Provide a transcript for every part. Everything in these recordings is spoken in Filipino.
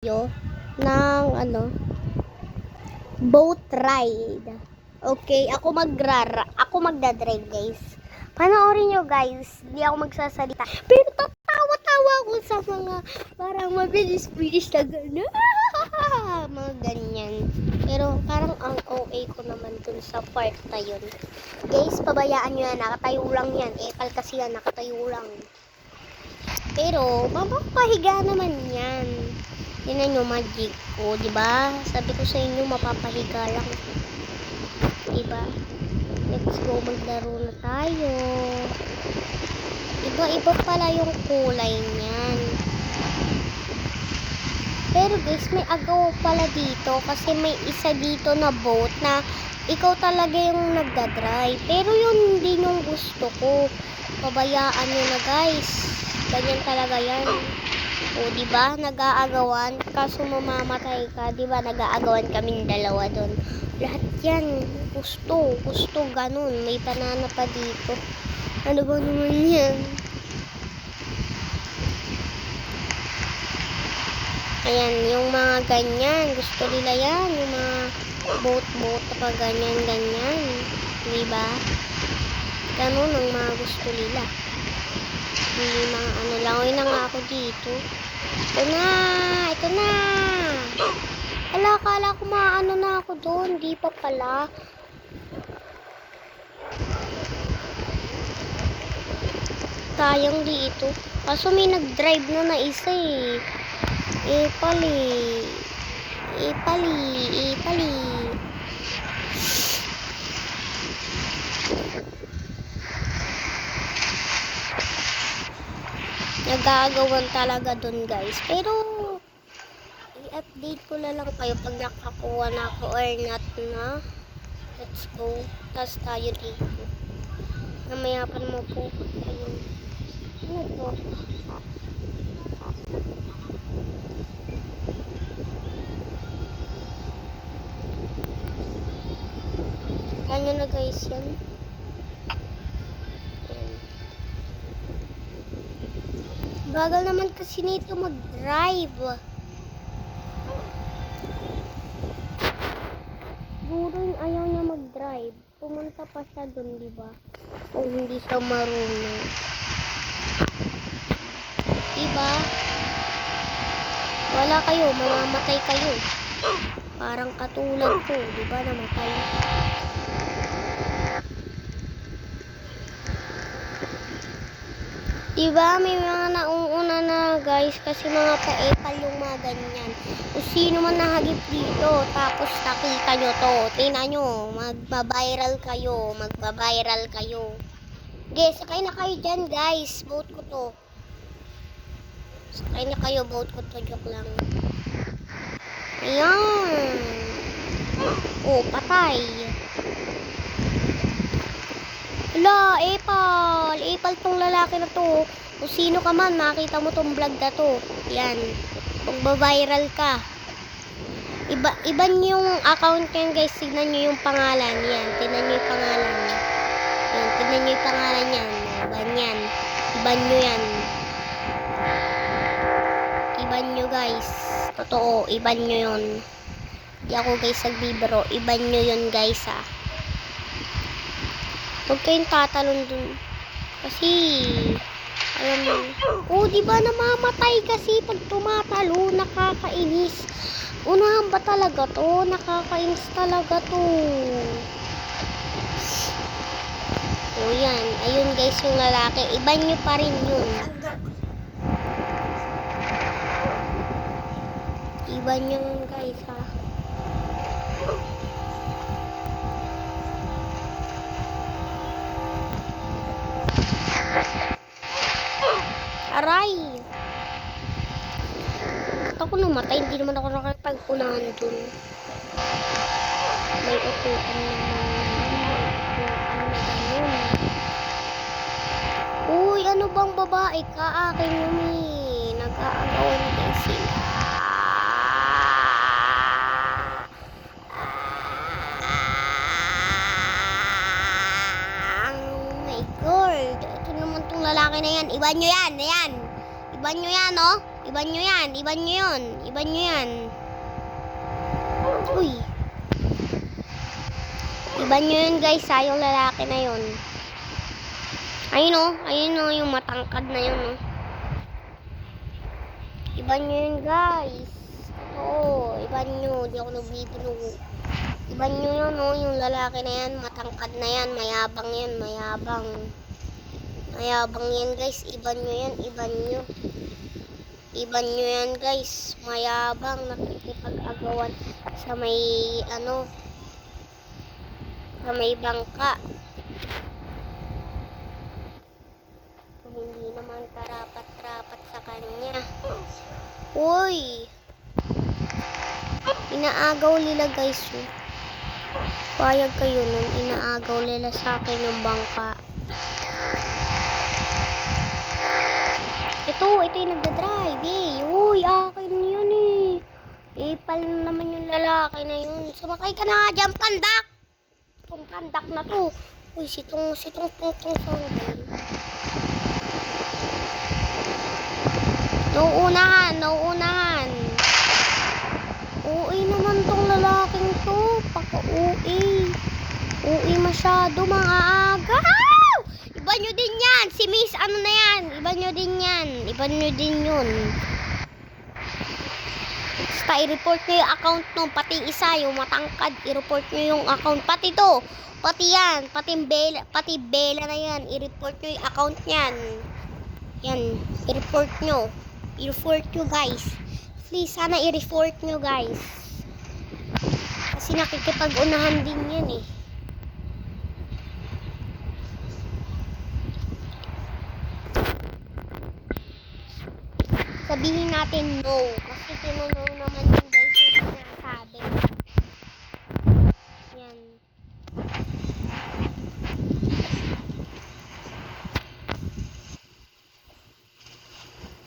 Yo ng boat ride. Okay, ako magdadrive, guys. Panoorin nyo, guys. Hindi ako magsasalita. Pero tatawa-tawa ako sa mga parang mabilis-bilis na gano'n. Mga ganyan. Pero parang ang OA ko naman dun sa part na yun. Guys, pabayaan nyo yan. Nakatayo lang yan. Epal kasi yan. Nakatayo lang. Pero, mapapahiga naman yan. Yan yung magic ko, di ba? Sabi ko sa inyo, mapapahiga lang. Di ba? Let's go, maglaro na tayo. Iba-iba pala yung kulay niyan. Pero guys, may agaw pala dito kasi may isa dito na boat na ikaw talaga yung nagdadrive. Pero yun hindi yung gusto ko. Pabayaan nyo na, guys. Ganyan talaga yan. O, diba? Nag-aagawan. Kaso mamamatay ka. Diba? Nag-aagawan kaming dalawa doon. Lahat yan. Gusto, ganun. May banana pa dito. Ano ba naman yan? Ayan, yung mga ganyan. Gusto nila yan. Yung mga boat pa ganyan. Diba? Ganun ang mga gusto nila. Hindi mga lang. Uy na nga ako dito. Ito na. Kala ko na ako doon. Di pa pala. Sayang dito. Kaso may nag-drive na isa eh. Ipali. Nagagawan talaga dun, guys. Pero i-update ko na lang kayo pag nakakuha na ako or not na. Let's go. Tapos tayo dito. Namaya pa naman po. Ayun. Ano to? Ano na, guys, yan? Bagal naman kasi nito mag-drive. Siguro ayaw niya mag-drive. Pumunta pa siya dun, di ba? Kung hindi siya marunong. Diba? Wala kayo, mamamatay kayo. Parang katulad ko, di ba? Namatay. Diba, may mga nauuna na, guys, kasi mga pa-epal yung mga ganyan. Kung sino man nahagip dito, tapos nakita nyo to, tingnan nyo, magbabiral kayo. Okay, sakay na kayo dyan, guys, boat ko to. Sakay na kayo, boat ko to, joke lang. Ayan. Oh, patay. Ala, epal tong lalaki na to. Kung sino ka man, makita mo tong vlog na to. Yan. Magbabiral ka. Iban yung account ko, guys. Tignan nyo yung pangalan. Yan. Tignan nyo yung pangalan. Yan. Tignan nyo yung pangalan yan. Iban yan. Iban nyo yan. Iban nyo, guys. Totoo. Iban nyo yun. Di ako, guys, nagbibiro. Iban nyo yun, guys, ha. Huwag kayong tatalon dun. Kasi, alam mo, diba namamatay kasi pag tumatalo, nakakainis. Unahan ba talaga to? Nakakainis talaga to. Yan. Ayun, guys, yung lalaki. Iban nyo pa rin yun. Iban nyo yun, guys, ha. Aray! Ba't ako namatay? Hindi naman ako nakapagpunahan dun. May utukan naman. Uy, ano bang babae ka? Akin yun eh. Nag-aagawan din sila. Oh my God. Ito naman tong lalaki na yan. Iban nyo yan. Ayan. Iban nyo yan, oh. Iban nyo yan. Iban nyo yun. Iban nyo yan. Uy. Iban nyo yun guys ha. Yung lalaki na yun. Ayun o. Ayun o. Yung matangkad na yun o. Iban nyo yun guys. Oo. Iban nyo. Di ako nagbibino. Iban nyo yun o. Yung lalaki na yan. Matangkad na yan. Mayabang yan. Mayabang. Mayabang yan guys. Iban nyo yan. Iban nyo. Iban nyo yan guys. Mayabang. Nakikipag-agawan sa may ano. Sa may bangka. Hindi naman karapat-rapat sa kanya. Uy! Inaagaw nila guys. Payag kayo nun. Inaagaw nila sa akin yung bangka. Ito yung nagdadrive eh. Uy, akin yun eh. Ipal naman yung lalaki na yun. Sumakay ka na nga dyan, pandak! Itong pandak na to. Uy, sitong sanggal. Nauunahan. Uy naman tong lalaking to. Paka-uwi. Uwi masyado, mga aga. Iba nyo din yan. Si Miss, ano na yan? Iba nyo din yan. Iba nyo din yun. Basta i-report nyo yung account nung pati isa, yung matangkad. I-report nyo yung account. Pati to. Pati yan. Pati Bella na yan. I-report nyo yung account nyan. Yan. I-report nyo. I-report nyo guys. Please, sana i-report nyo guys. Kasi nakikipag-unahan din yan eh. Sabihin natin no. Kasi tinanong naman yung guys yung sinasabi. Yan.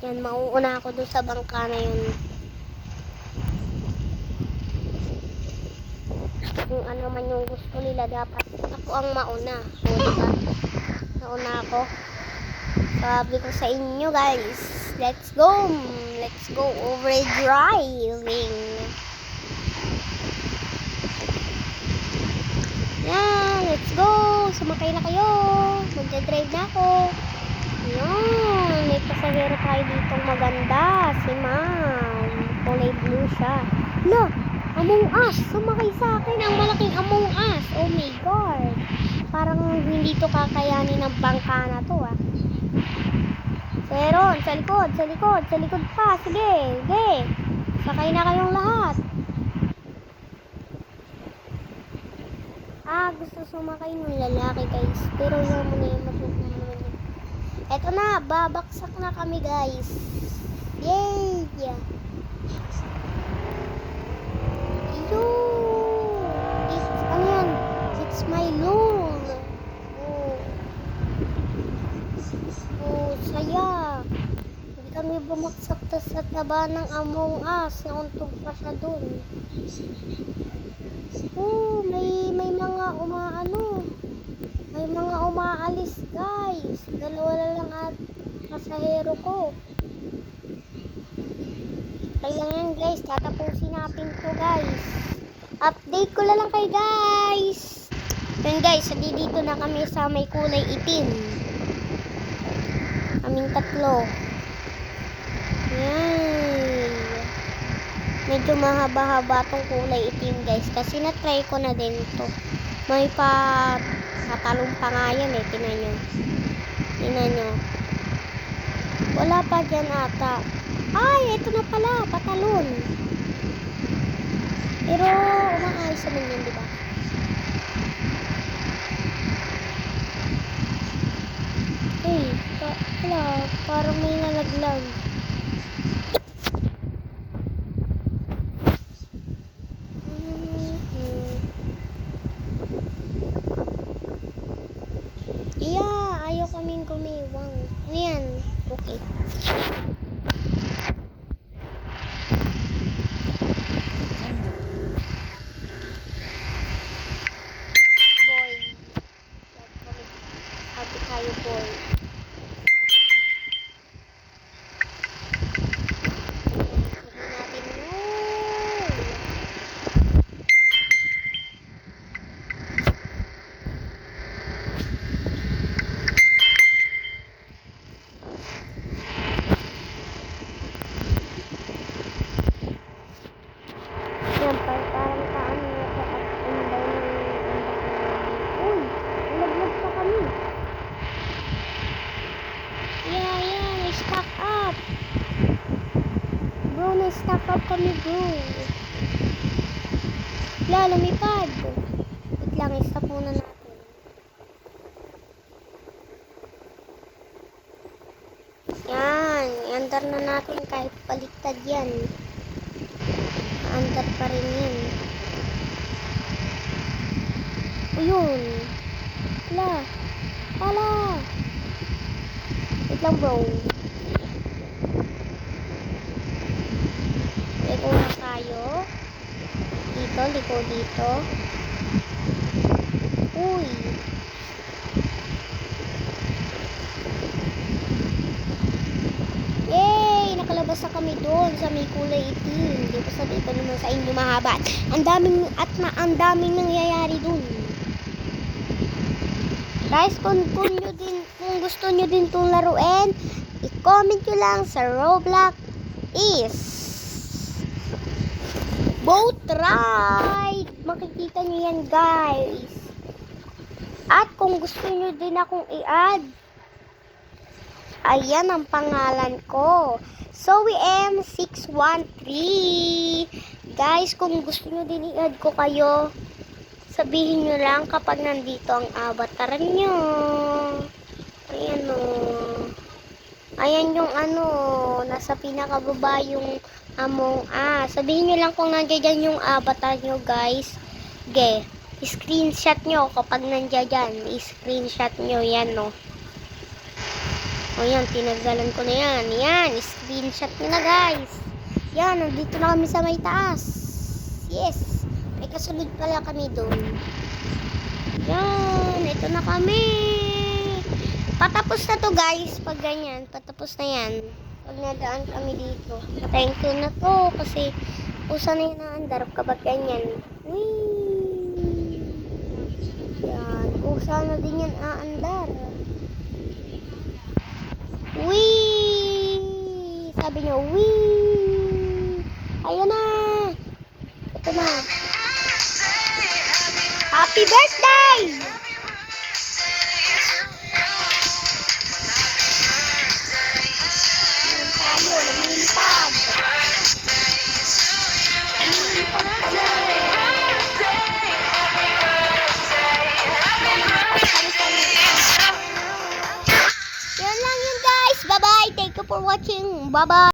Yan, mauuna ako doon sa bangka na yun. Kung ano man yung gusto nila, dapat ako ang mauna. O, diba? Nauna ako. Sabi ko sa inyo guys, let's go over driving. Yan, let's go. Sumakay na kayo. Magdadrive na ako. Yan, may pasahero tayo ditong maganda. Si ma'am. Kulay blue siya. No, Among Us. Sumakay sa akin ang malaking Among Us. Oh my God. Parang hindi to kakayanin ng bangka na to ah. Pero, sa likod pa. Sige. Sakay na kayong lahat. Gusto sumakay ng lalaki guys. Pero yan mo na yung matutunan. Eto na, babaksak na kami guys. Yay! Ano yan? It's my loan. Oh, saya. Hindi kami bumaksak sa taba ng Among Us. Nauntog pa siya dun. Oh, may mga may mga umaalis guys. Dalawa na lang at pasahero ko. Kaya yan guys, tatapusin natin to guys. Update ko lang kayo guys. Yan guys, dito na kami sa may kulay itim. Kaming tatlo. Yan. Medyo mahaba-haba tong kulay itim guys. Kasi na-try ko na din to. May patalong pa nga yan eh. Tinan nyo. Wala pa dyan ata. Ay, ito na pala. Patalon. Pero, umaayos naman yun, diba? Wala. Parang may nalaglag. Ayaw kaming gumiwang. Ano yan? Okay. Boy. Sabi tayo boy. Nakap kami bro. Wala, lumipad. Wait lang, stop muna natin. Yan, i-andar na natin kahit baliktad yan. Andar pa rin yan. Ayun. Wala. Wala. Wait lang bro. Liko na tayo. Dito, liko dito. Uy. Yay! Nakalabas na kami doon sa may kulay itim. Di ba sabi ko naman sa inyo mahaba. Ang daming nangyayari doon. Guys, kung gusto nyo din itong laruin, i-comment nyo lang sa Roblox is boat ride. Makikita nyo yan guys. At kung gusto nyo din akong i-add, ayan ang pangalan ko. SoeM613. Guys, kung gusto nyo din i-add ko kayo, sabihin nyo lang kapag nandito ang avatar nyo. Ayan o. Ayan yung nasa pinakababa yung Among Us. Sabihin nyo lang kung nandiyan yung avatar nyo guys. Okay. Screenshot nyo kapag nandiyan. I-screenshot nyo yan no. O yan, tinagalan ko na yan. Yan, screenshot nyo na guys. Yan, nandito na kami sa may taas. Yes. May kasunod pala kami doon. Yan, ito na kami. Patapos na to guys. Pag ganyan, patapos na yan. Pag nadaan kami dito. Thank you na to. Kasi usa na yung naandar kapag ganyan. Whee! Yan, usa na din yan aandar. Wee! Sabi niyo, wee! Ayun na! Ito na. Happy birthday! Ayan tayo, lumilipad. Yan lang yun guys. Bye-bye. Thank you for watching. Bye-bye.